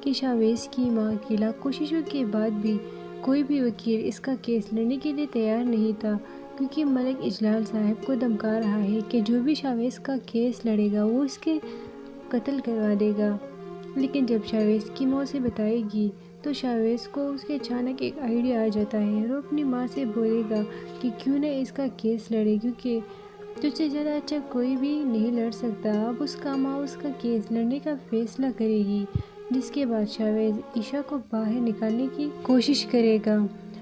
کہ شاویز کی ماں کی لاکھ کوششوں کے بعد بھی کوئی بھی وکیل اس کا کیس لڑنے کے لیے تیار نہیں تھا، کیونکہ ملک اجلال صاحب کو دھمکا رہا ہے کہ جو بھی شاویز کا کیس لڑے گا وہ اس کے قتل کروا دے گا۔ لیکن جب شاویز کی ماں سے بتائے گی تو شاویز کو اس کے اچانک ایک آئیڈیا آ جاتا ہے اور اپنی ماں سے بولے گا کہ کیوں نہ اس کا کیس لڑے، کیونکہ تجھ سے زیادہ اچھا کوئی بھی نہیں لڑ سکتا۔ اب اس کا ماں اس کا کیس لڑنے کا فیصلہ کرے گی، جس کے بعد شاویز عائشہ کو باہر نکالنے کی کوشش کرے گا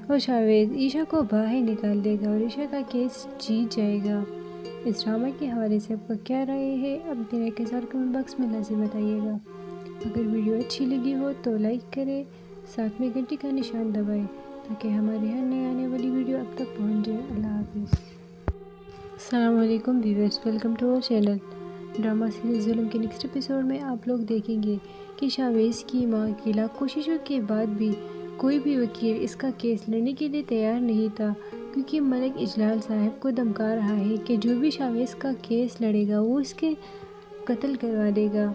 اور شاویز عائشہ کو باہر نکال دے گا اور عائشہ کا کیس جیت جائے گا۔ اس ڈرامہ کے حوالے سے آپ کا کیا رائے ہے، اب دینے کے ساتھ کمنٹ باکس میں لازم بتائیے گا۔ اگر ویڈیو اچھی لگی ہو تو لائک کرے، ساتھ میں گھنٹی کا نشان دبائے تاکہ ہماری ہر نئے آنے والی ویڈیو اب تک پہنچ جائے۔ اللہ حافظ۔ السلام علیکم ویورز، ویلکم ٹو اور چینل۔ ڈرامہ سیریز ظلم کے نیکسٹ ایپیسوڈ میں آپ لوگ دیکھیں گے کہ شاویز کی ماں کی لاکھ کوششوں کے بعد بھی کوئی بھی وکیل اس کا کیس لڑنے کے لیے تیار نہیں تھا، کیونکہ ملک اجلال صاحب کو دھمکا رہا ہے کہ جو بھی شاویز کا کیس لڑے گا وہ اس کے قتل کروا دے گا۔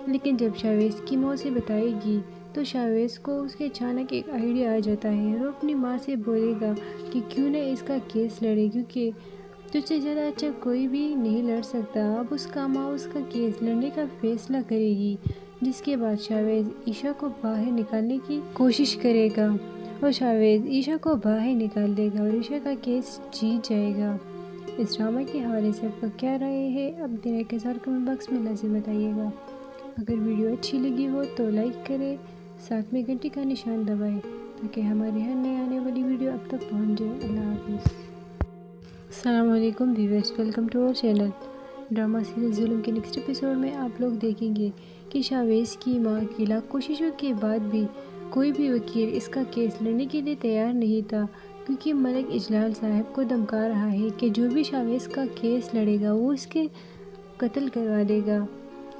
لیکن جب شاویز کی ماں سے بتائے گی تو شاویز کو اس کے اچانک ایک آئیڈیا آ جاتا ہے اور اپنی ماں سے بولے گا کہ کیوں نہ اس کا کیس لڑے، کیونکہ تجھ سے زیادہ اچھا کوئی بھی نہیں لڑ سکتا۔ اب اس کا ماں اس کا کیس لڑنے کا فیصلہ کرے گی، جس کے بعد شاویز عائشہ کو باہر نکالنے کی کوشش کرے گا اور شاویز عائشہ کو باہر نکال دے گا اور عائشہ کا کیس جیت جائے گا۔ اس ڈرامہ کے حوالے سے آپ کا کیا رائے ہے، اب دینے کے ساتھ کمنٹ باکس میں لازم بتائیے گا۔ اگر ویڈیو اچھی لگی ہو تو لائک کرے، ساتھ میں گھنٹی کا نشان دبائے تاکہ ہماری ہر نئے آنے والی ویڈیو اب تک پہنچ جائے۔ اللہ حافظ۔ السلام علیکم ویورز، ویلکم ٹو اور چینل۔ ڈرامہ سیریز ظلم کے نیکسٹ ایپیسوڈ میں آپ لوگ دیکھیں گے کہ شاویز کی ماں کی لاکھ کوششوں کے بعد بھی کوئی بھی وکیل اس کا کیس لڑنے کے لیے تیار نہیں تھا، کیونکہ ملک اجلال صاحب کو دھمکا رہا ہے کہ جو بھی شاویز کا کیس لڑے گا وہ اس کے قتل کروا دے گا۔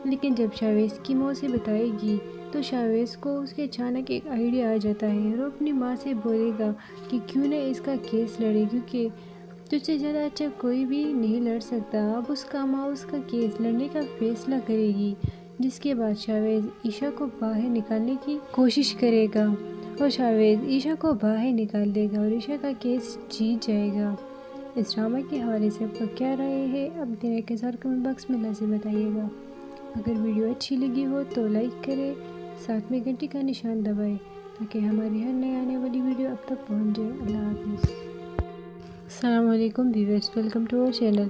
لیکن جب شاویز کی ماں سے بتائے گی تو شاویز کو اس کے اچانک ایک آئیڈیا آ جاتا ہے اور اپنی ماں سے بولے گا کہ کیوں نہ اس کا کیس لڑے، کیونکہ تجھ سے زیادہ اچھا کوئی بھی نہیں لڑ سکتا۔ اب اس کا ماں اس کا کیس لڑنے کا فیصلہ کرے گی، جس کے بعد شاویز عائشہ کو باہر نکالنے کی کوشش کرے گا اور شاویز عائشہ کو باہر نکال دے گا اور عائشہ کا کیس جیت جائے گا۔ اس ڈرامہ کے حوالے سے آپ کا کیا رائے ہے، اب دینے کے ساتھ کمنٹ باکس میں لازم بتائیے گا۔ اگر ویڈیو اچھی لگی ہو تو لائک کرے، ساتھ میں گھنٹی کا نشان دبائے تاکہ ہماری ہر نئے آنے والی ویڈیو اب تک پہنچ جائے۔ اللہ حافظ۔ السلام علیکم ویورز، ویلکم ٹو اور چینل۔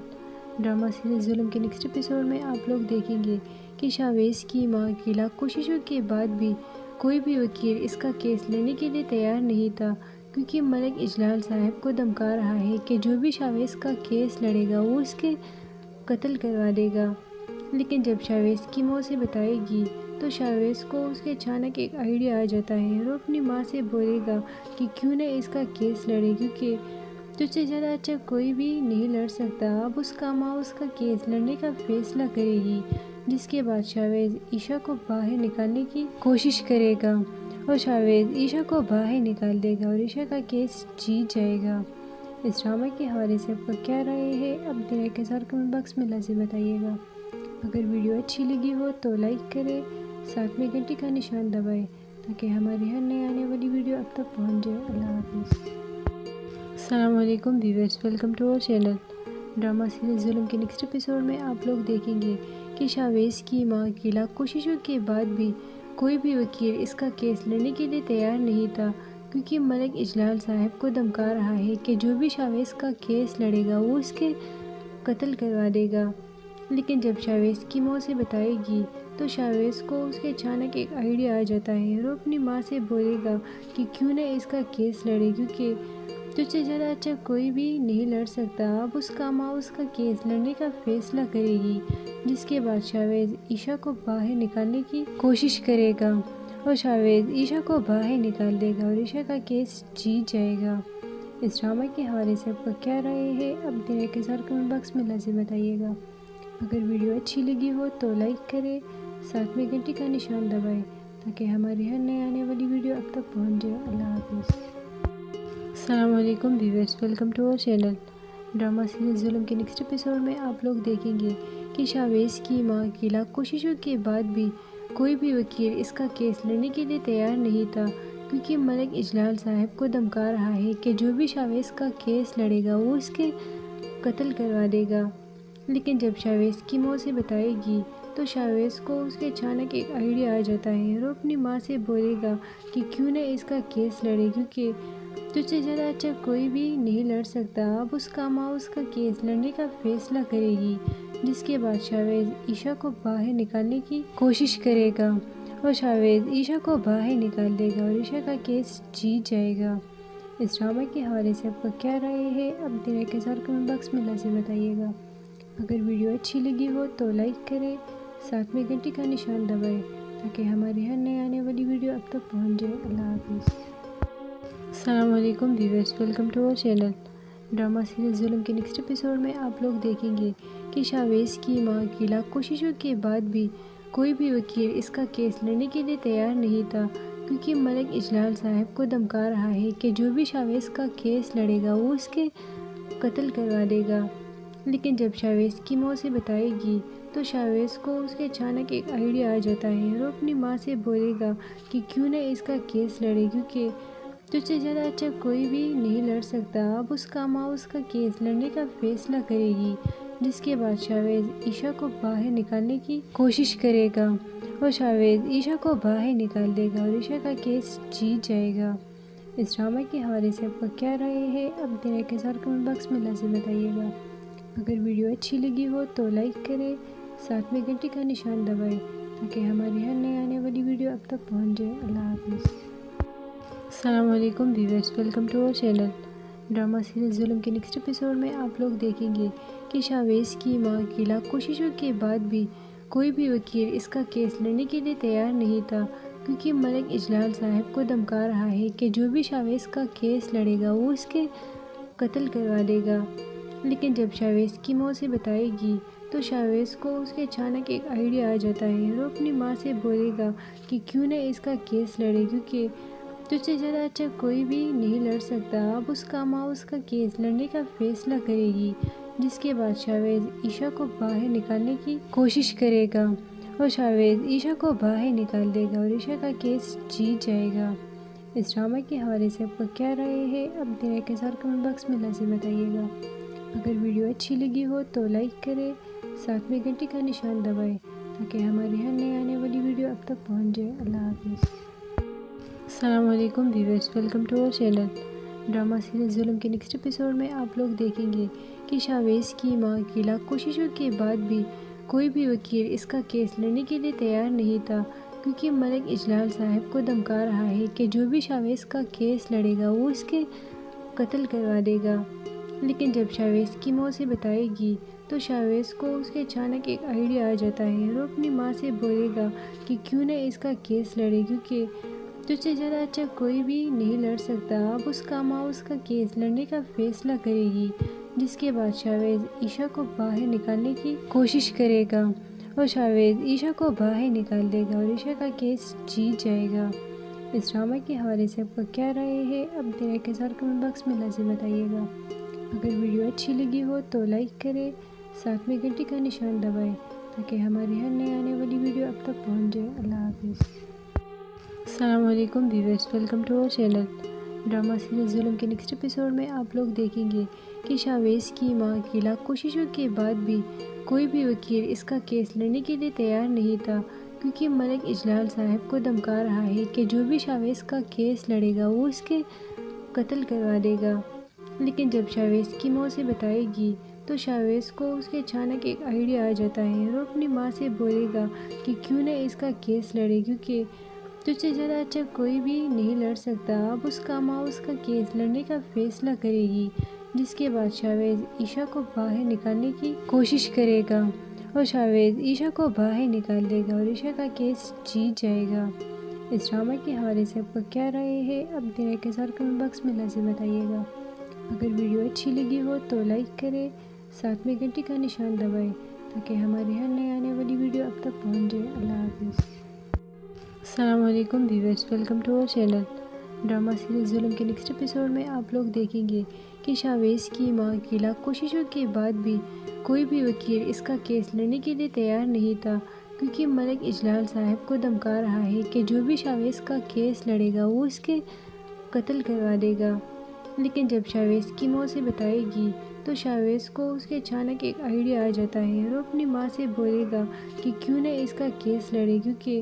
ڈرامہ سیریز ظلم کے نیکسٹ ایپیسوڈ میں آپ لوگ دیکھیں گے کہ شاویز کی ماں کی لاکھ کوششوں کے بعد بھی کوئی بھی وکیل اس کا کیس لڑنے کے لیے تیار نہیں تھا، کیونکہ ملک اجلال صاحب کو دھمکا رہا ہے کہ جو بھی شاویز کا کیس لڑے گا وہ اس کے قتل کروا دے گا۔ لیکن جب شاویز کی ماں سے بتائے گی تو شاویز کو اس کے اچانک ایک آئیڈیا آ جاتا ہے اور اپنی ماں سے بولے گا کہ کیوں نہ اس کا کیس لڑے، کیونکہ تجھ سے زیادہ اچھا کوئی بھی نہیں لڑ سکتا۔ اب اس کا ماں اس کا کیس لڑنے کا فیصلہ کرے گی، جس کے بعد شاویز عائشہ کو باہر نکالنے کی کوشش کرے گا اور شاویز عائشہ کو باہر نکال دے گا اور عائشہ کا کیس جیت جائے گا۔ اس ڈرامہ کے حوالے سے آپ کا کیا رائے ہے، اب دینے کے ساتھ کمنٹ باکس میں لازم بتائیے گا۔ اگر ویڈیو اچھی لگی ہو تو لائک کرے، ساتھ میں گھنٹی کا نشان دبائے تاکہ ہماری ہر نئے آنے والی ویڈیو اب تک پہنچ جائے۔ اللہ حافظ۔ السلام علیکم ویورز، ویلکم ٹو اور چینل۔ ڈرامہ سیریز ظلم کے نیکسٹ ایپیسوڈ میں آپ لوگ دیکھیں گے کہ شاویز کی ماں کی لاکھ کوششوں کے بعد بھی کوئی بھی وکیل اس کا کیس لڑنے کے لیے تیار نہیں تھا، کیونکہ ملک اجلال صاحب کو دھمکا رہا ہے کہ جو بھی شاویز کا کیس لڑے گا وہ اس کے قتل کروا دے گا۔ لیکن جب شاویز کی ماں سے بتائے گی تو شاویز کو اس کے اچانک ایک آئیڈیا آ جاتا ہے اور اپنی ماں سے بولے گا کہ کیوں نہ اس کا کیس لڑے، کیونکہ تجھ سے زیادہ اچھا کوئی بھی نہیں لڑ سکتا۔ اب اس کا ماں اس کا کیس لڑنے کا فیصلہ کرے گی، جس کے بعد شاویز عائشہ کو باہر نکالنے کی کوشش کرے گا اور شاویز عائشہ کو باہر نکال دے گا اور عائشہ کا کیس جیت جائے گا۔ اس ڈرامہ کے حوالے سے آپ کا کیا رائے ہے، اب دینے کے ساتھ کمنٹ باکس میں لازم بتائیے گا۔ اگر ویڈیو اچھی لگی ہو تو لائک کرے، ساتھ میں گھنٹی کا نشان دبائے تاکہ ہماری ہر نئے آنے والی ویڈیو اب تک پہنچ جائے۔ اللہ حافظ۔ السلام علیکم ویورز، ویلکم ٹو اور چینل۔ ڈرامہ سیریز ظلم کے نیکسٹ ایپیسوڈ میں آپ لوگ دیکھیں گے کہ شاویز کی ماں کی لاکھ کوششوں کے بعد بھی کوئی بھی وکیل اس کا کیس لڑنے کے لیے تیار نہیں تھا، کیونکہ ملک اجلال صاحب کو دھمکا رہا ہے کہ جو بھی شاویز کا کیس لڑے گا وہ اس کے قتل کروا دے گا۔ لیکن جب شاویز کی ماں سے بتائے گی تو شاویز کو اس کے اچانک ایک آئیڈیا آ جاتا ہے اور اپنی ماں سے بولے گا کہ کیوں نہ اس کا کیس لڑے، کیونکہ تجھ سے زیادہ اچھا کوئی بھی نہیں لڑ سکتا۔ اب اس کا ماں اس کا کیس لڑنے کا فیصلہ کرے گی، جس کے بعد شاویز عیشا کو باہر نکالنے کی کوشش کرے گا اور شاویز عیشا کو باہر نکال دے گا اور عیشا کا کیس جیت جائے گا۔ اس ڈرامہ کے حوالے سے آپ کا کیا رائے ہے، اب دن کے ساتھ کمنٹ باکس میں لازم بتائیے گا۔ اگر ویڈیو اچھی لگی ہو تو لائک کریں، ساتھ میں گھنٹی کا نشان دبائیں تاکہ ہماری ہر نئے آنے والی ویڈیو اب تک پہنچ جائے۔ اللہ حافظ۔ السلام علیکم ویورز، ویلکم ٹو اور چینل۔ ڈرامہ سیریز ظلم کے نیکسٹ ایپیسوڈ میں آپ لوگ دیکھیں گے کہ شاویز کی ماں کی لاکھ کوششوں کے بعد بھی کوئی بھی وکیل اس کا کیس لڑنے کے لیے تیار نہیں تھا، کیونکہ ملک اجلال صاحب کو دھمکا رہا ہے کہ جو بھی شاویز کا کیس لڑے گا وہ اس کے قتل کروا دے گا۔ لیکن جب شاویز کی ماں سے بتائے گی تو شاویز کو اس کے اچانک ایک آئیڈیا آ جاتا ہے اور اپنی ماں سے بولے گا کہ کیوں نہ اس کا کیس لڑے، کیونکہ تجھ سے زیادہ اچھا کوئی بھی نہیں لڑ سکتا۔ اب اس کا ماں اس کا کیس لڑنے کا فیصلہ کرے گی، جس کے بعد شاویز عیشا کو باہر نکالنے کی کوشش کرے گا اور شاویز عیشا کو باہر نکال دے گا اور عیشا کا کیس جیت جائے گا۔ اس ڈرامہ کے حوالے سے آپ کا کیا رائے ہے، اب دن کے ساتھ کمنٹ باکس میں لازم بتائیے گا۔ اگر ویڈیو اچھی لگی ہو تو لائک کریں، ساتھ میں گھنٹی کا نشان دبائیں تاکہ ہماری ہر نئے آنے والی ویڈیو اب تک پہنچ جائے۔ اللہ حافظ۔ السلام علیکم ویورز، ویلکم ٹو اور چینل۔ ڈرامہ سیریز ظلم کے نیکسٹ ایپیسوڈ میں آپ لوگ دیکھیں گے کہ شاویز کی ماں کی لاکھ کوششوں کے بعد بھی کوئی بھی وکیل اس کا کیس لڑنے کے لیے تیار نہیں تھا، کیونکہ ملک اجلال صاحب کو دھمکا رہا ہے کہ جو بھی شاویز کا کیس لڑے گا وہ اس کے قتل کروا دے گا۔ لیکن جب شاویز کی ماں سے بتائے گی تو شاویز کو اس کے اچانک ایک آئیڈیا آ جاتا ہے اور اپنی ماں سے بولے گا کہ کیوں نہ اس کا کیس لڑے، کیونکہ تجھ سے زیادہ اچھا کوئی بھی نہیں لڑ سکتا۔ اب اس کا ماں اس کا کیس لڑنے کا فیصلہ کرے گی، جس کے بعد شاویز عیشا کو باہر نکالنے کی کوشش کرے گا اور شاویز عیشا کو باہر نکال دے گا اور عیشا کا کیس جیت جائے گا۔ اس ڈرامہ کے حوالے سے آپ کا کیا رائے ہے، اب دن کے ساتھ کمنٹ باکس میں لازم بتائیے گا۔ اگر ویڈیو اچھی لگی ہو تو لائک کریں، ساتھ میں گھنٹی کا نشان دبائیں تاکہ ہماری ہر نئے آنے والی ویڈیو اب تک پہنچ جائے۔ اللہ حافظ۔ السلام علیکم ویورز، ویلکم ٹو اور چینل۔ ڈرامہ سیریز ظلم کے نیکسٹ ایپیسوڈ میں آپ لوگ دیکھیں گے کہ شاویز کی ماں کی لاکھ کوششوں کے بعد بھی کوئی بھی وکیل اس کا کیس لڑنے کے لیے تیار نہیں تھا، کیونکہ ملک اجلال صاحب کو دھمکا رہا ہے کہ جو بھی شاویز کا کیس لڑے گا وہ اس کے قتل کروا دے گا۔ لیکن جب شاویز کی ماں سے بتائے گی تو شاویز کو اس کے اچانک ایک آئیڈیا آ جاتا ہے اور اپنی ماں سے بولے گا کہ کیوں نہ اس کا کیس لڑے، کیونکہ تجھ سے زیادہ اچھا کوئی بھی نہیں لڑ سکتا۔ اب اس کا ماں اس کا کیس لڑنے کا فیصلہ کرے گی، جس کے بعد شاویز عیشا کو باہر نکالنے کی کوشش کرے گا اور شاویز عیشا کو باہر نکال دے گا اور عیشا کا کیس جیت جائے گا۔ اس ڈرامہ کے حوالے سے آپ کا کیا رائے ہے، اب دن کے ساتھ کمنٹ باکس میں لازم بتائیے گا۔ اگر ویڈیو اچھی لگی ہو تو لائک کریں، ساتھ میں گھنٹی کا نشان دبائیں تاکہ ہماری ہر نئے آنے والی ویڈیو اب تک پہنچ جائے۔ اللہ حافظ۔ السلام علیکم ویورز، ویلکم ٹو اور چینل۔ ڈرامہ سیریز ظلم کے نیکسٹ ایپیسوڈ میں آپ لوگ دیکھیں گے کہ شاویز کی ماں کی لاکھ کوششوں کے بعد بھی کوئی بھی وکیل اس کا کیس لڑنے کے لیے تیار نہیں تھا، کیونکہ ملک اجلال صاحب کو دھمکا رہا ہے کہ جو بھی شاویز کا کیس لڑے گا وہ اس کے قتل کروا دے گا۔ لیکن جب شاویز کی ماں سے بتائے گی تو شاویز کو اس کے اچانک ایک آئیڈیا آ جاتا ہے اور اپنی ماں سے بولے گا کہ کیوں نہ اس کا کیس لڑے، کیونکہ تجھ سے زیادہ اچھا کوئی بھی نہیں لڑ سکتا۔ اب اس کا ماں اس کا کیس لڑنے کا فیصلہ کرے گی، جس کے بعد شاویز عیشا کو باہر نکالنے کی کوشش کرے گا اور شاویز عیشا کو باہر نکال دے گا اور عیشا کا کیس جیت جائے گا۔ اس ڈرامہ کے حوالے سے آپ کا کیا رائے ہے، اب دن کے ساتھ کمنٹ باکس میں لازم بتائیے گا۔ اگر ویڈیو اچھی لگی ہو تو لائک کریں، ساتھ میں گھنٹی کا نشان دبائیں تاکہ ہماری ہر نئے آنے والی ویڈیو اب تک پہنچ جائے۔ اللہ حافظ۔ السلام علیکم ویورز، ویلکم ٹو اور چینل۔ ڈرامہ سیریز ظلم کے نیکسٹ ایپیسوڈ میں آپ لوگ دیکھیں گے کہ شاویز کی ماں کی لاکھ کوششوں کے بعد بھی کوئی بھی وکیل اس کا کیس لڑنے کے لیے تیار نہیں تھا، کیونکہ ملک اجلال صاحب کو دھمکا رہا ہے کہ جو بھی شاویز کا کیس لڑے گا وہ اس کے قتل کروا دے گا۔ لیکن جب شاویز کی ماں سے بتائے گی تو شاویز کو اس کے اچانک ایک آئیڈیا آ جاتا ہے اور اپنی ماں سے بولے گا کہ کیوں نہ اس کا کیس لڑے، کیونکہ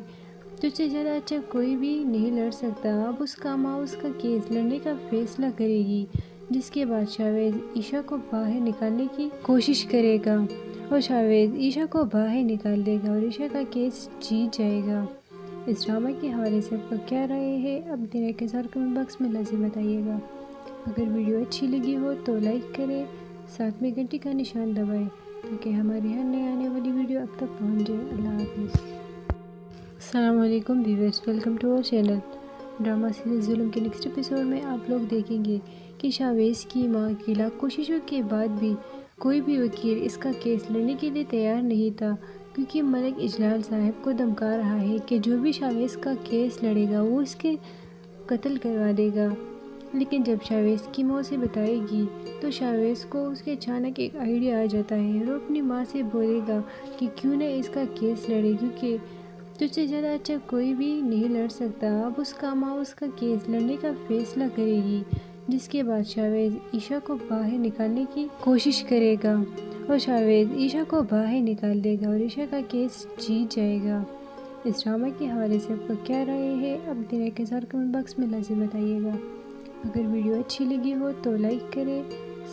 تجھ سے زیادہ اچھا کوئی بھی نہیں لڑ سکتا۔ اب اس کا ماں اس کا کیس لڑنے کا فیصلہ کرے گی، جس کے بعد شاویز عائشہ کو باہر نکالنے کی کوشش کرے گا اور شاویز عائشہ کو باہر نکال دے گا اور عائشہ کا کیس جیت جائے گا۔ اس ڈرامہ کے حوالے سے آپ کا کیا رائے ہے؟ اپنے رائے کے ساتھ کمنٹ باکس میں لازم بتائیے گا۔ اگر ویڈیو اچھی لگی ہو تو لائک کریں، ساتھ میں گھنٹی کا نشان دبائیں تاکہ ہماری ہر نئے آنے والی ویڈیو اب تک پہنچ جائے۔ اللہ حافظ۔ السلام علیکم viewers, welcome to our channel. Drama series Zulm کے نیکسٹ ایپیسوڈ میں آپ لوگ دیکھیں گے کہ شاویز کی ماں کی لاکھ کوششوں کے بعد بھی کوئی بھی وکیل اس کا کیس لڑنے کے لیے تیار نہیں تھا، کیونکہ ملک اجلال صاحب کو دھمکا رہا ہے کہ جو بھی شاویز کا کیس لڑے گا وہ اس کے قتل کروا دے گا۔ لیکن جب شاویز کی ماں سے بتائے گی تو شاویز کو اس کے اچانک ایک آئیڈیا آ جاتا ہے اور اپنی ماں سے بولے گا کہ کیوں نہ اس کا کیس لڑے، کیونکہ تجھ سے زیادہ اچھا کوئی بھی نہیں لڑ سکتا۔ اب اس کا ماں اس کا کیس لڑنے کا فیصلہ کرے گی، جس کے بعد شاویز عائشہ کو باہر نکالنے کی کوشش کرے گا اور شاویز عائشہ کو باہر نکال دے گا اور عائشہ کا کیس جیت جائے گا۔ اس ڈرامہ کے حوالے سے آپ کا کیا رائے ہے؟ اپنے رائے کے ساتھ کمنٹ باکس میں لازم بتائیے گا۔ اگر ویڈیو اچھی لگی ہو تو لائک کریں،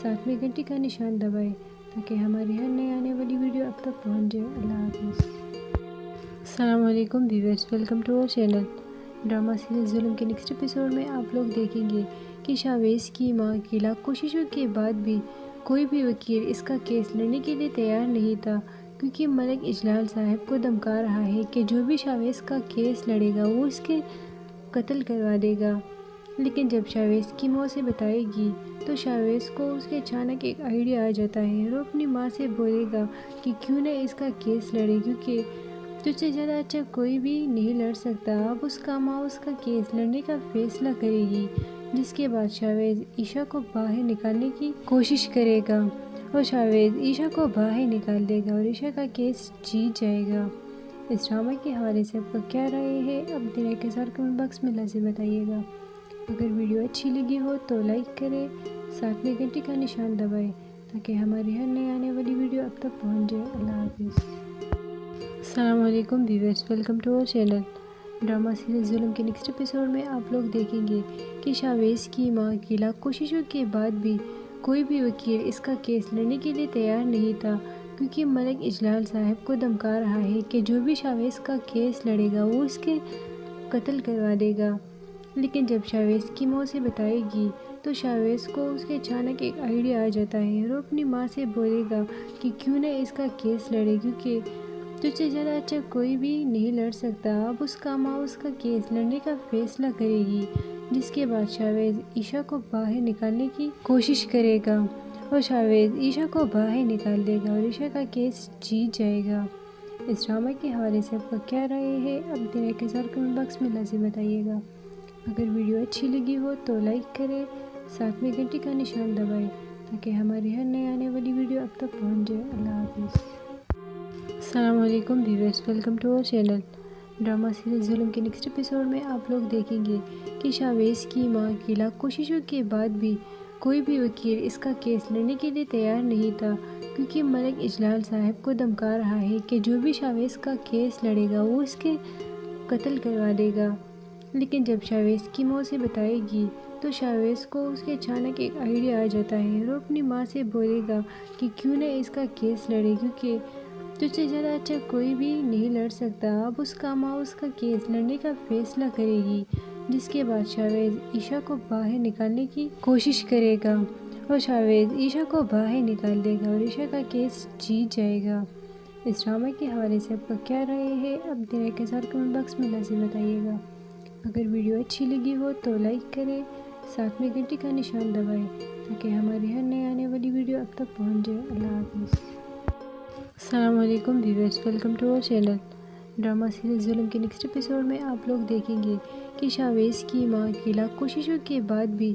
ساتھ میں گھنٹی کا نشان دبائیں تاکہ ہماری ہر نئے آنے والی ویڈیو اب تک پہنچ جائے۔ اللہ حافظ۔ السلام علیکم viewers, welcome to our channel. Drama series Zulm کے نیکسٹ ایپیسوڈ میں آپ لوگ دیکھیں گے کہ شاویز کی ماں کی لاکھ کوششوں کے بعد بھی کوئی بھی وکیل اس کا کیس لڑنے کے لیے تیار نہیں تھا، کیونکہ ملک اجلال صاحب کو دھمکا رہا ہے کہ جو بھی شاویز کا کیس لڑے گا وہ اس کے قتل کروا دے گا۔ لیکن جب شاویز کی ماں سے بتائے گی تو شاویز کو اس کے اچانک ایک آئیڈیا آ جاتا ہے اور اپنی ماں سے بولے گا کہ کیوں نہ اس کا کیس لڑے، کیونکہ تجھ سے زیادہ اچھا کوئی بھی نہیں لڑ سکتا۔ اب اس کا ماں اس کا کیس لڑنے کا فیصلہ کرے گی، جس کے بعد شاویز عائشہ کو باہر نکالنے کی کوشش کرے گا اور شاویز عائشہ کو باہر نکال دے گا اور عائشہ کا کیس جیت جائے گا۔ اس ڈرامہ کے حوالے سے آپ کا کیا رائے ہے؟ اپنے رائے کے ساتھ کمنٹ باکس میں لازم بتائیے گا۔ اگر ویڈیو اچھی لگی ہو تو لائک کریں، ساتھ میں گھنٹی کا نشان دبائیں تاکہ ہماری ہر نئے آنے والی ویڈیو اب تک پہنچ جائے۔ اللہ حافظ۔ السلام علیکم viewers, welcome to our channel. Drama series Zulm کے نیکسٹ ایپیسوڈ میں آپ لوگ دیکھیں گے کہ شاویز کی ماں کی لاکھ کوششوں کے بعد بھی کوئی بھی وکیل اس کا کیس لڑنے کے لیے تیار نہیں تھا، کیونکہ ملک اجلال صاحب کو دھمکا رہا ہے کہ جو بھی شاویز کا کیس لڑے گا وہ اس کے قتل کروا دے گا۔ لیکن جب شاویز کی ماں سے بتائے گی تو شاویز کو اس کے اچانک ایک آئیڈیا آ جاتا ہے اور اپنی ماں سے بولے گا کہ کیوں نہ اس کا کیس لڑے، کیونکہ تجھ سے زیادہ اچھا کوئی بھی نہیں لڑ سکتا۔ اب اس کا ماں اس کا کیس لڑنے کا فیصلہ کرے گی، جس کے بعد شاویز عائشہ کو باہر نکالنے کی کوشش کرے گا اور شاویز عائشہ کو باہر نکال دے گا اور عائشہ کا کیس جیت جائے گا۔ اس ڈرامہ کے حوالے سے آپ کا کیا رائے ہے؟ اپنے رائے کے ساتھ کمنٹ باکس میں لازم بتائیے گا۔ اگر ویڈیو اچھی لگی ہو تو لائک کریں، ساتھ میں گھنٹی کا نشان دبائیں تاکہ ہماری ہر نئے آنے والی ویڈیو اب تک پہنچ جائے۔ اللہ حافظ۔ السلام علیکم viewers, welcome to our channel. Drama series Zulm کے نیکسٹ ایپیسوڈ میں آپ لوگ دیکھیں گے کہ شاویز کی ماں کی لاکھ کوششوں کے بعد بھی کوئی بھی وکیل اس کا کیس لڑنے کے لیے تیار نہیں تھا، کیونکہ ملک اجلال صاحب کو دھمکا رہا ہے کہ جو بھی شاویز کا کیس لڑے گا وہ اس کے قتل کروا دے گا۔ لیکن جب شاویز کی ماں سے بتائے گی تو شاویز کو اس کے اچانک ایک آئیڈیا آ جاتا ہے اور اپنی ماں سے بولے گا کہ کیوں نہ اس کا کیس لڑے، کیونکہ تجھ سے زیادہ اچھا کوئی بھی نہیں لڑ سکتا۔ اب اس کا ماں اس کا کیس لڑنے کا فیصلہ کرے گی، جس کے بعد شاویز عائشہ کو باہر نکالنے کی کوشش کرے گا اور شاویز عائشہ کو باہر نکال دے گا اور عائشہ کا کیس جیت جائے گا۔ اس ڈرامہ کے حوالے سے آپ کا کیا رائے ہے؟ اپنے رائے کے ساتھ کمنٹ باکس میں لازم بتائیے گا۔ اگر ویڈیو اچھی لگی ہو تو لائک کریں، ساتھ میں گھنٹی کا نشان دبائیں تاکہ ہماری ہر نئے آنے والی ویڈیو اب تک پہنچ جائے۔ اللہ حافظ۔ السلام علیکم viewers, welcome to our channel. Drama series Zulm کے نیکسٹ ایپیسوڈ میں آپ لوگ دیکھیں گے کہ شاویز کی ماں کی لاکھ کوششوں کے بعد بھی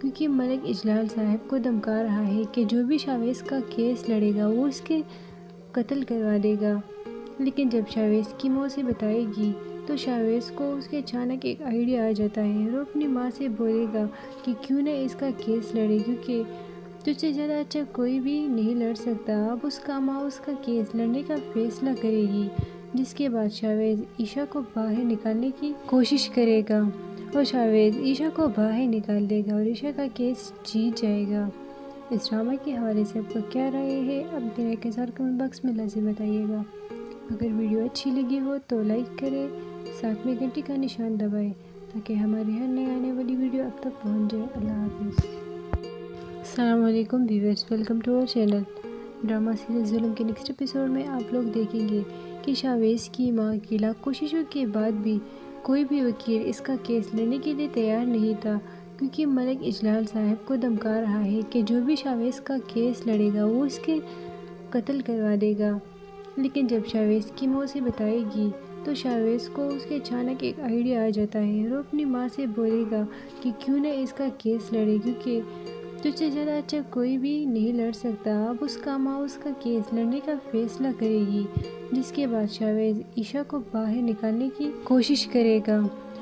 کیونکہ ملک اجلال صاحب کو دھمکا رہا ہے کہ جو بھی شاویز کا کیس لڑے گا وہ اس کے قتل کروا دے گا۔ لیکن جب شاویز کی ماں سے بتائے گی تو شاویز کو اس کے اچانک ایک آئیڈیا آ جاتا ہے اور اپنی ماں سے بولے گا کہ کیوں نہ اس کا کیس لڑے، کیونکہ تجھ سے زیادہ اچھا کوئی بھی نہیں لڑ سکتا۔ اب اس کا ماں اس کا کیس لڑنے کا فیصلہ کرے گی، جس کے بعد شاویز عائشہ کو باہر نکالنے کی کوشش کرے گا اور شاویز عائشہ کو باہر نکال دے گا اور عائشہ کا کیس جیت جائے گا۔ اس ڈرامہ کے حوالے سے آپ کو کیا رائے ہے اپنی رائے کے ساتھ کمنٹ باکس میں لازم بتائیے گا۔ اگر ویڈیو اچھی لگی ہو تو لائک کرے، ساتھ میں گھنٹی کا نشان دبائے تاکہ ہماری ہر نئے آنے والی ویڈیو اب تک پہنچ جائے۔ اللہ حافظ۔ السلام علیکم ویورز، ویلکم ٹو اور چینل۔ ڈرامہ سیریز ظلم کے نیکسٹ ایپیسوڈ میں آپ لوگ دیکھیں گے کہ شاویز کی ماں کی لاکھ کوششوں کے بعد بھی کوئی بھی وکیل اس کا کیس لڑنے کے لیے تیار نہیں تھا، کیونکہ ملک اجلال صاحب کو دھمکا رہا ہے کہ جو بھی شاویز کا کیس لڑے گا وہ اس کے قتل کروا دے گا۔ لیکن جب شاویز کی ماں سے بتائے گی تو شاویز کو اس کے اچانک ایک آئیڈیا آ جاتا ہے اور اپنی ماں سے بولے گا کہ کیوں نہ اس کا کیس لڑے، کیونکہ تجھ سے زیادہ اچھا کوئی بھی نہیں لڑ سکتا۔ اب اس کا ماں اس کا کیس لڑنے کا فیصلہ کرے گی، جس کے بعد شاویز عائشہ کو باہر نکالنے کی کوشش کرے گا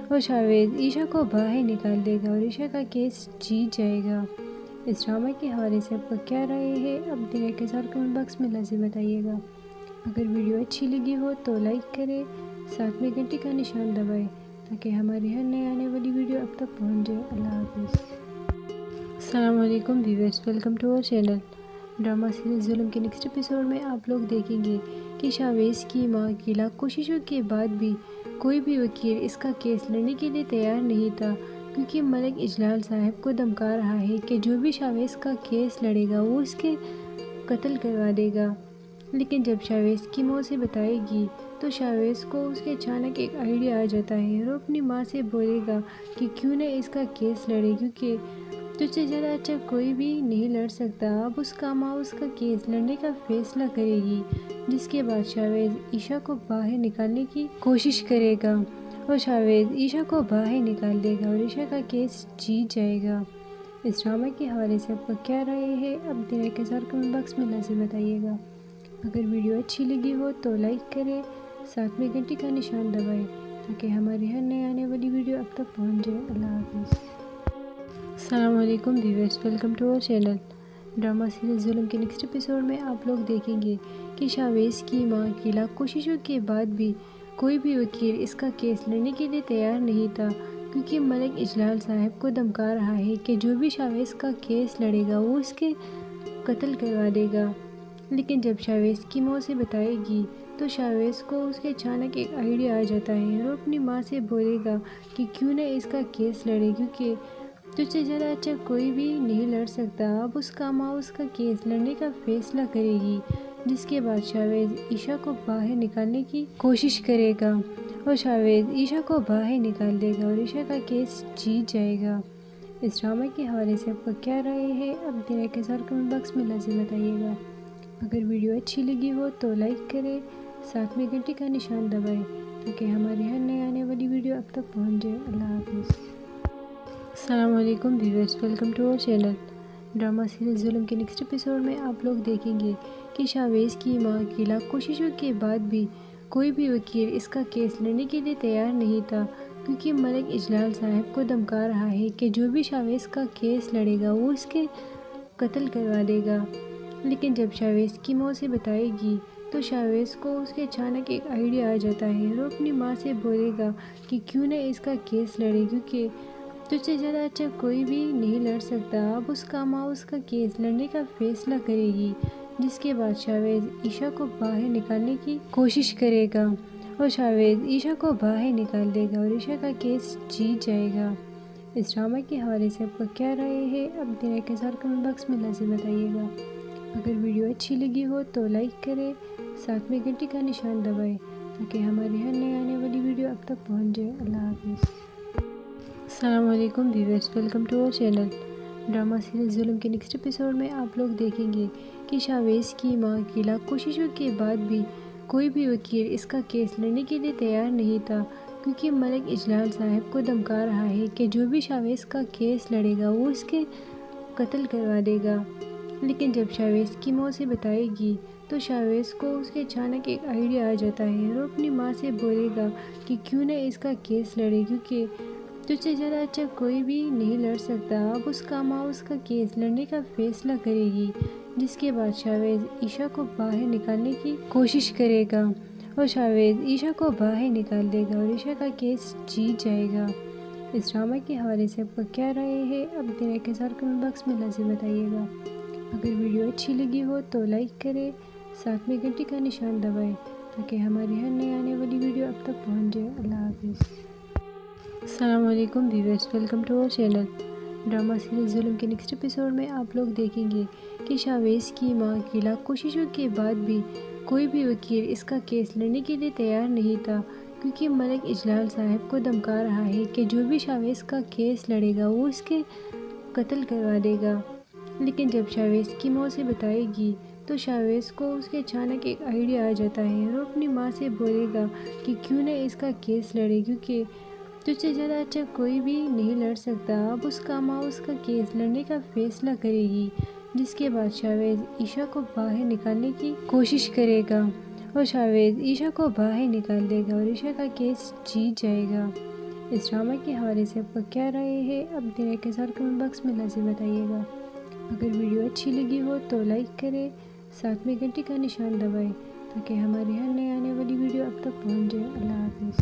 اور شاویز عائشہ کو باہر نکال دے گا اور عائشہ کا کیس جیت جائے گا۔ اس ڈرامہ کے حوالے سے آپ کو کیا رائے ہے اپنی رائے کے ساتھ کمنٹ باکس میں لازم بتائیے گا۔ اگر ویڈیو اچھی لگی ہو تو لائک کرے، ساتھ میں گھنٹی کا نشان دبائے تاکہ ہماری ہر نئے آنے والی ویڈیو اب تک پہنچ جائے۔ اللہ حافظ۔ السلام علیکم ویورز، ویلکم ٹو اور چینل۔ ڈرامہ سیریز ظلم کے نیکسٹ ایپیسوڈ میں آپ لوگ دیکھیں گے کہ شاویز کی ماں کی لاکھ کوششوں کے بعد بھی کوئی بھی وکیل اس کا کیس لڑنے کے لیے تیار نہیں تھا، کیونکہ ملک اجلال صاحب کو دھمکا رہا ہے کہ جو بھی شاویز کا کیس لڑے گا وہ اس کے قتل کروا دے گا۔ لیکن جب شاویز کی ماں سے بتائے گی تو شاویز کو اس کے اچانک ایک آئیڈیا آ جاتا ہے اور اپنی ماں سے بولے گا کہ کیوں نہ اس کا کیس لڑے، کیونکہ تجھ سے زیادہ اچھا کوئی بھی نہیں لڑ سکتا۔ اب اس کا ماں اس کا کیس لڑنے کا فیصلہ کرے گی، جس کے بعد شاویز عائشہ کو باہر نکالنے کی کوشش کرے گا اور شاویز عائشہ کو باہر نکال دے گا اور عائشہ کا کیس جیت جائے گا۔ اس ڈرامے کے حوالے سے آپ کو کیا رائے ہے اپنی رائے کے ساتھ کمنٹ باکس میں لازم بتائیے گا۔ اگر ویڈیو اچھی لگی ہو تو لائک کرے، ساتھ میں گھنٹی کا نشان دبائے تاکہ ہماری ہر نئے آنے والی ویڈیو اب تک پہنچ جائے۔ اللہ حافظ۔ السلام علیکم ویورز، ویلکم ٹو اور چینل۔ ڈرامہ سیریز ظلم کے نیکسٹ ایپیسوڈ میں آپ لوگ دیکھیں گے کہ شاویز کی ماں کی لاکھ کوششوں کے بعد بھی کوئی بھی وکیل اس کا کیس لڑنے کے لیے تیار نہیں تھا، کیونکہ ملک اجلال صاحب کو دھمکا رہا ہے کہ جو بھی شاویز کا کیس لڑے گا وہ اس کے قتل کروا دے گا۔ لیکن جب شاویز کی ماں سے بتائے گی تو شاویز کو اس کے اچانک ایک آئیڈیا آ جاتا ہے اور اپنی ماں سے بولے گا کہ کیوں نہ اس کا کیس لڑے، کیونکہ تجھ سے زیادہ اچھا کوئی بھی نہیں لڑ سکتا۔ اب اس کا ماں اس کا کیس لڑنے کا فیصلہ کرے گی، جس کے بعد شاویز عائشہ کو باہر نکالنے کی کوشش کرے گا اور شاویز عائشہ کو باہر نکال دے گا اور عائشہ کا کیس جیت جائے گا۔ اس ڈرامے کے حوالے سے آپ کو کیا رائے ہے اپنی رائے کے ساتھ کمنٹ باکس میں لازم بتائیے گا۔ اگر ویڈیو اچھی لگی ہو تو لائک کرے، ساتھ میں گھنٹی کا نشان دبائے تاکہ ہماری ہر نئے آنے والی ویڈیو اب تک پہنچ جائے۔ اللہ حافظ۔ السلام علیکم ویورز، ویلکم ٹو اور چینل۔ ڈرامہ سیریز ظلم کے نیکسٹ ایپیسوڈ میں آپ لوگ دیکھیں گے کہ شاویز کی ماں کی لاکھ کوششوں کے بعد بھی کوئی بھی وکیل اس کا کیس لڑنے کے لیے تیار نہیں تھا، کیونکہ ملک اجلال صاحب کو دھمکا رہا ہے کہ جو بھی شاویز کا کیس لڑے گا وہ اس کے قتل کروا دے گا۔ لیکن جب شاویز کی ماں سے بتائے گی تو شاویز کو اس کے اچانک ایک آئیڈیا آ جاتا ہے اور اپنی ماں سے بولے گا کہ کیوں نہ اس کا کیس لڑے، کیونکہ تجھ سے زیادہ اچھا کوئی بھی نہیں لڑ سکتا۔ اب اس کا ماں اس کا کیس لڑنے کا فیصلہ کرے گی، جس کے بعد شاویز عائشہ کو باہر نکالنے کی کوشش کرے گا اور شاویز عائشہ کو باہر نکال دے گا اور عائشہ کا کیس جیت جائے گا۔ اس ڈرامے کے حوالے سے آپ کو کیا رائے ہے اپنی رائے کے ساتھ کمنٹ باکس میں لازم بتائیے گا۔ اگر ویڈیو اچھی لگی ہو تو لائک کرے، ساتھ میں گھنٹی کا نشان دبائے تاکہ ہماری ہر نئے آنے والی ویڈیو اب تک پہنچ جائے۔ اللہ حافظ۔ السلام علیکم ویورز، ویلکم ٹو اور چینل۔ ڈرامہ سیریز ظلم کے نیکسٹ ایپیسوڈ میں آپ لوگ دیکھیں گے کہ شاویز کی ماں کی لاکھ کوششوں کے بعد بھی کوئی بھی وکیل اس کا کیس لڑنے کے لیے تیار نہیں تھا، کیونکہ ملک اجلال صاحب کو دھمکا رہا ہے کہ جو بھی شاویز کا کیس لڑے گا وہ اس کے قتل کروا دے گا۔ لیکن جب شاویز کی ماں سے بتائے گی تو شاویز کو اس کے اچانک ایک آئیڈیا آ جاتا ہے اور اپنی ماں سے بولے گا کہ کیوں نہ اس کا کیس لڑے، کیونکہ تجھ سے زیادہ اچھا کوئی بھی نہیں لڑ سکتا۔ اب اس کا ماں اس کا کیس لڑنے کا فیصلہ کرے گی، جس کے بعد شاویز عیشا کو باہر نکالنے کی کوشش کرے گا اور شاویز عیشا کو باہر نکال دے گا اور عیشا کا کیس جیت جائے گا۔ اس ڈرامہ کے حوالے سے آپ کا کیا رائے ہے، اپنے رائے کے ساتھ کمنٹ باکس میں لازم بتائیے گا۔ اگر ویڈیو اچھی لگی ہو تو لائک کریں، ساتھ میں گھنٹی کا نشان دبائیں تاکہ ہماری ہر نئی آنے والی ویڈیو اب تک پہنچ جائے۔ اللہ حافظ۔ السلام علیکم ویورز، ویلکم ٹو اور چینل۔ ڈرامہ سیریز ظلم کے نیکسٹ ایپیسوڈ میں آپ لوگ دیکھیں گے کہ شاویز کی ماں کی لاکھ کوششوں کے بعد بھی کوئی بھی وکیل اس کا کیس لڑنے کے لیے تیار نہیں تھا، کیونکہ ملک اجلال صاحب کو دھمکا رہا ہے کہ جو بھی شاویز کا کیس لڑے گا وہ اس کے قتل کروا دے گا۔ لیکن جب شاویز کی ماں سے بتائے گی تو شاویز کو اس کے اچانک ایک آئیڈیا آ جاتا ہے اور اپنی ماں سے بولے گا کہ کیوں نہ اس کا کیس لڑے، کیونکہ تجھ سے زیادہ اچھا کوئی بھی نہیں لڑ سکتا۔ اب اس کا ماں اس کا کیس لڑنے کا فیصلہ کرے گی، جس کے بعد شاویز عیشا کو باہر نکالنے کی کوشش کرے گا اور شاویز عیشا کو باہر نکال دے گا اور عیشا کا کیس جیت جائے گا۔ اس ڈرامہ کے حوالے سے آپ کا کیا رائے ہے، اپنے رائے کے ساتھ کمنٹ باکس میں لازم بتائیے گا۔ اگر ویڈیو اچھی لگی ہو تو لائک کریں، ساتھ میں گھنٹی کا نشان دبائیں تاکہ ہماری ہر نئی آنے والی ویڈیو اب تک پہنچ جائے۔ اللہ حافظ۔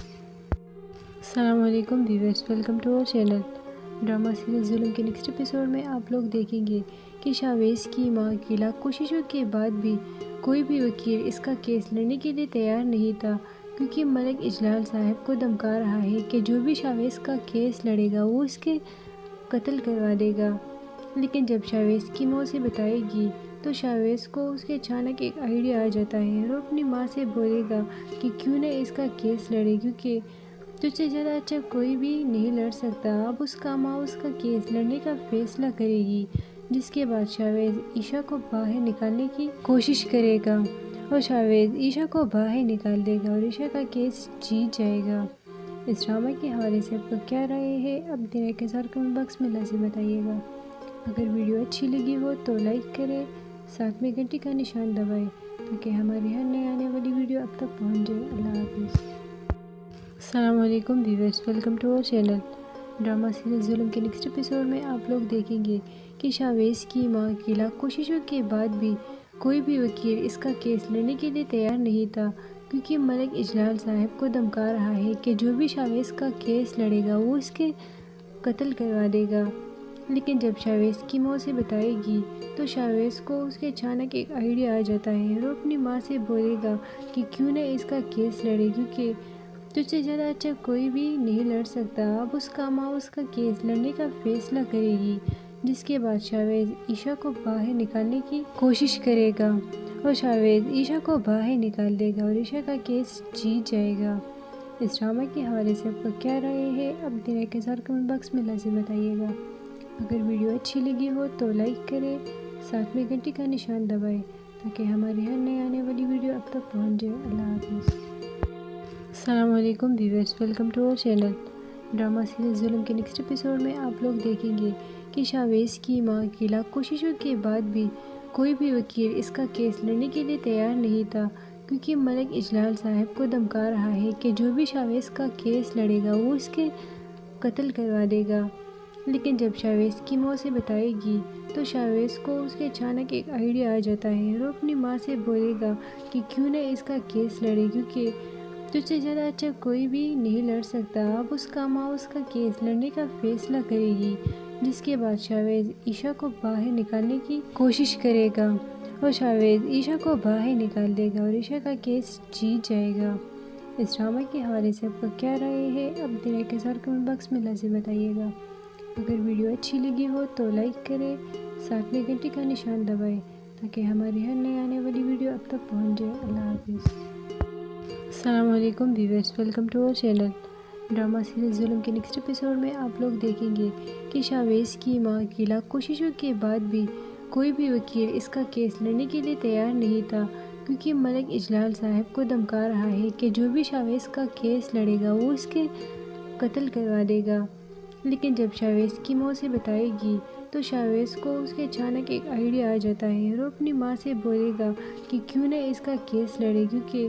السلام علیکم ویورز، ویلکم ٹو اور چینل۔ ڈرامہ سیریز ظلم کے نیکسٹ ایپیسوڈ میں آپ لوگ دیکھیں گے کہ شاویز کی ماں کی لاکھ کوششوں کے بعد بھی کوئی بھی وکیل اس کا کیس لڑنے کے لیے تیار نہیں تھا، کیونکہ ملک اجلال صاحب کو دھمکا رہا ہے کہ جو بھی شاویز کا کیس لڑے گا وہ اس کے قتل کروا دے گا۔ لیکن جب شاویز کی ماں سے بتائے گی تو شاویز کو اس کے اچانک ایک آئیڈیا آ جاتا ہے اور اپنی ماں سے بولے گا کہ کیوں نہ اس کا کیس لڑے، کیونکہ تجھ سے زیادہ اچھا کوئی بھی نہیں لڑ سکتا۔ اب اس کا ماں اس کا کیس لڑنے کا فیصلہ کرے گی، جس کے بعد شاویز عیشا کو باہر نکالنے کی کوشش کرے گا اور شاویز عیشا کو باہر نکال دے گا اور عیشا کا کیس جیت جائے گا۔ اس ڈرامہ کے حوالے سے آپ کا کیا رائے ہے، اپنے رائے کے ساتھ کمنٹ باکس میں لازم بتائیے گا۔ اگر ویڈیو اچھی لگی ہو تو لائک کریں، ساتھ میں گھنٹی کا نشان دبائیں تاکہ ہماری ہر نئی آنے والی ویڈیو اب تک پہنچ جائے۔ اللہ حافظ۔ السلام علیکم ویورز، ویلکم ٹو اور چینل۔ ڈرامہ سیریز ظلم کے نیکسٹ ایپیسوڈ میں آپ لوگ دیکھیں گے کہ شاویز کی ماں کی لاکھ کوششوں کے بعد بھی کوئی بھی وکیل اس کا کیس لڑنے کے لیے تیار نہیں تھا، کیونکہ ملک اجلال صاحب کو دھمکا رہا ہے کہ جو بھی شاویز کا کیس لڑے گا وہ اس کے قتل کروا دے گا۔ لیکن جب شاویز کی ماں سے بتائے گی تو شاویز کو اس کے اچانک ایک آئیڈیا آ جاتا ہے اور اپنی ماں سے بولے گا کہ کیوں نہ اس کا کیس لڑے، کیونکہ تجھ سے زیادہ اچھا کوئی بھی نہیں لڑ سکتا۔ اب اس کا ماں اس کا کیس لڑنے کا فیصلہ کرے گی، جس کے بعد شاویز عیشا کو باہر نکالنے کی کوشش کرے گا اور شاویز عیشا کو باہر نکال دے گا اور عیشا کا کیس جیت جائے گا۔ اس ڈرامہ کے حوالے سے آپ کا کیا رائے ہے، اپنے رائے کے ساتھ کمنٹ باکس میں لازم بتائیے گا۔ اگر ویڈیو اچھی لگی ہو تو لائک کریں، ساتھ میں گھنٹی کا نشان دبائیں تاکہ ہماری ہر نئی آنے والی ویڈیو اب تک پہنچ جائے۔ اللہ حافظ۔ السلام علیکم ویورز، ویلکم ٹو اور چینل۔ ڈرامہ سیریز ظلم کے نیکسٹ ایپیسوڈ میں آپ لوگ دیکھیں گے کہ شاویز کی ماں کی لاکھ کوششوں کے بعد بھی کوئی بھی وکیل اس کا کیس لڑنے کے لیے تیار نہیں تھا، کیونکہ ملک اجلال صاحب کو دھمکا رہا ہے کہ جو بھی شاویز کا کیس لڑے گا وہ اس کے قتل کروا دے گا۔ لیکن جب شاویز کی ماں سے بتائے گی تو شاویز کو اس کے اچانک ایک آئیڈیا آ جاتا ہے اور اپنی ماں سے بولے گا کہ کیوں نہ اس کا کیس لڑے، کیونکہ تجھ سے زیادہ اچھا کوئی بھی نہیں لڑ سکتا۔ اب اس کا ماں اس کا کیس لڑنے کا فیصلہ کرے گی، جس کے بعد شاویز عیشا کو باہر نکالنے کی کوشش کرے گا اور شاویز عیشا کو باہر نکال دے گا اور عیشا کا کیس جیت جائے گا۔ اس ڈرامہ کے حوالے سے آپ کا کیا رائے ہے، اپنے رائے کے ساتھ کمنٹ باکس میں لازم بتائیے گا۔ اگر ویڈیو اچھی لگی ہو تو لائک کریں، ساتھ میں گھنٹی کا نشان دبائیں تاکہ ہماری ہر نئی آنے والی ویڈیو اب تک پہنچ جائے۔ اللہ حافظ۔ السلام علیکم ویورز، ویلکم ٹو اور چینل۔ ڈرامہ سیریز ظلم کے نیکسٹ ایپیسوڈ میں آپ لوگ دیکھیں گے کہ شاویز کی ماں کی لاکھ کوششوں کے بعد بھی کوئی بھی وکیل اس کا کیس لڑنے کے لیے تیار نہیں تھا، کیونکہ ملک اجلال صاحب کو دھمکا رہا ہے کہ جو بھی شاویز کا کیس لڑے گا وہ اس کے قتل کروا دے گا۔ لیکن جب شاویز کی ماں سے بتائے گی تو شاویز کو اس کے اچانک ایک آئیڈیا آ جاتا ہے اور اپنی ماں سے بولے گا کہ کیوں نہ اس کا کیس لڑے، کیونکہ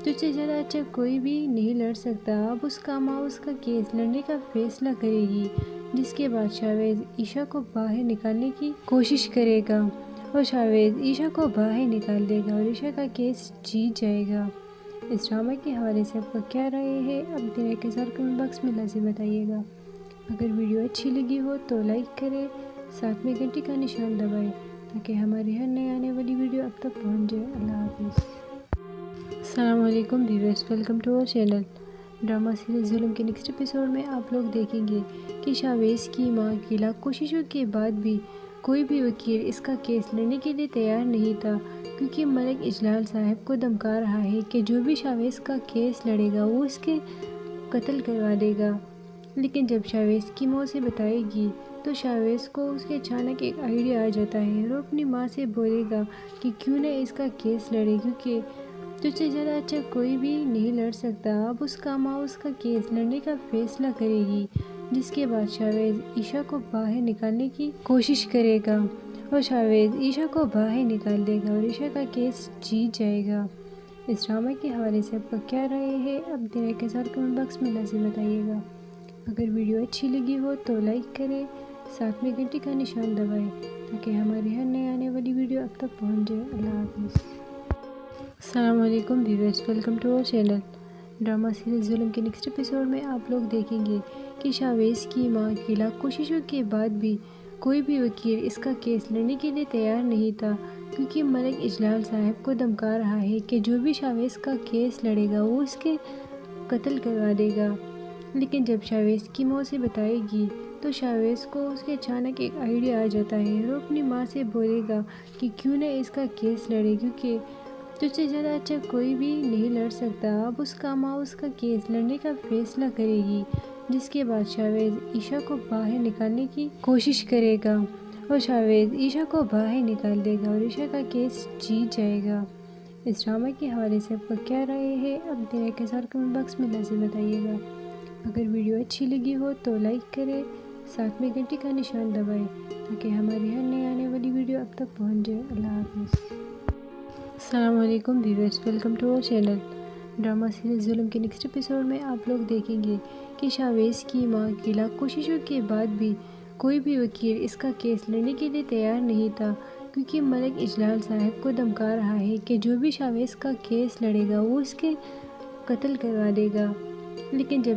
تجھ سے زیادہ اچھا کوئی بھی نہیں لڑ سکتا۔ اب اس کا ماں اس کا کیس لڑنے کا فیصلہ کرے گی، جس کے بعد شاویز عائشہ کو باہر نکالنے کی کوشش کرے گا اور شاویز عائشہ کو باہر نکال دے گا اور عائشہ کا کیس جیت جائے گا۔ اس ڈرامہ کے حوالے سے آپ کا کیا رائے ہے؟ اپنی رائے کے ساتھ کمنٹ باکس میں لازم بتائیے گا۔ اگر ویڈیو اچھی لگی ہو تو لائک کریں، ساتھ میں گھنٹی کا نشان دبائیں تاکہ ہماری ہر نئے آنے والی ویڈیو اب تک پہنچ جائے۔ اللہ حافظ۔ السلام علیکم viewers, welcome to our channel. Drama series Zulm کے نیکسٹ ایپیسوڈ میں آپ لوگ دیکھیں گے کہ شاویز کی ماں کی لاکھ کوششوں کے بعد بھی کوئی بھی وکیل اس کا کیس لڑنے کے لیے تیار نہیں تھا، کیونکہ ملک اجلال صاحب کو دھمکا رہا ہے کہ جو بھی شاویز کا کیس لڑے گا وہ اس کے قتل کروا دے گا۔ لیکن جب شاویز کی ماں سے بتائے گی تو شاویز کو اس کے اچانک ایک آئیڈیا آ جاتا ہے اور اپنی ماں سے بولے گا کہ کیوں نہ اس کا کیس لڑے، کیونکہ تجھ سے زیادہ اچھا کوئی بھی نہیں لڑ سکتا۔ اب اس کا ماں اس کا کیس لڑنے کا فیصلہ کرے گی، جس کے بعد شاویز عائشہ کو باہر نکالنے کی کوشش کرے گا اور شاویز عائشہ کو باہر نکال دے گا اور عائشہ کا کیس جیت جائے گا۔ اس ڈرامے کے حوالے سے آپ کا کیا رائے ہے؟ اپنی رائے کے ساتھ کمنٹ باکس میں لازم بتائیے گا۔ اگر ویڈیو اچھی لگی ہو تو لائک کریں، ساتھ میں گھنٹی کا نشان دبائیں تاکہ ہماری ہر نئے آنے والی ویڈیو اب تک پہنچ جائے۔ اللہ حافظ۔ السلام علیکم viewers, welcome to our channel. Drama series Zulm کے نیکسٹ ایپیسوڈ میں آپ لوگ دیکھیں گے کہ شاویز کی ماں کی لاکھ کوششوں کے بعد بھی کوئی بھی وکیل اس کا کیس لڑنے کے لیے تیار نہیں تھا، کیونکہ ملک اجلال صاحب کو دھمکا رہا ہے کہ جو بھی شاویز کا کیس لڑے گا وہ اس کے قتل کروا دے گا۔ لیکن جب شاویز کی ماں سے بتائے گی تو شاویز کو اس کے اچانک ایک آئیڈیا آ جاتا ہے اور اپنی ماں سے بولے گا کہ کیوں نہ اس کا کیس لڑے، کیونکہ تجھ سے زیادہ اچھا کوئی بھی نہیں لڑ سکتا۔ اب اس کا ماں اس کا کیس لڑنے کا فیصلہ کرے گی، جس کے بعد شاویز عائشہ کو باہر نکالنے کی کوشش کرے گا اور شاویز عائشہ کو باہر نکال دے گا اور عائشہ کا کیس جیت جائے گا۔ اس ڈرامے کے حوالے سے آپ کا کیا رائے ہے؟ اپنی رائے کے ساتھ کمنٹ باکس میں لازم بتائیے گا۔ اگر ویڈیو اچھی لگی ہو تو لائک کریں، ساتھ میں گھنٹی کا نشان دبائیں تاکہ ہماری ہر نئے آنے والی ویڈیو اب تک پہنچ جائے۔ اللہ حافظ۔ السلام علیکم viewers, welcome to our channel. Drama series Zulm کے نیکسٹ ایپیسوڈ میں آپ لوگ دیکھیں گے کہ شاویز کی ماں کی لاکھ کوششوں کے بعد بھی کوئی بھی وکیل اس کا کیس لڑنے کے لیے تیار نہیں تھا، کیونکہ ملک اجلال صاحب کو دھمکا رہا ہے کہ جو بھی شاویز کا کیس لڑے گا وہ اس کے قتل کروا دے گا۔ لیکن جب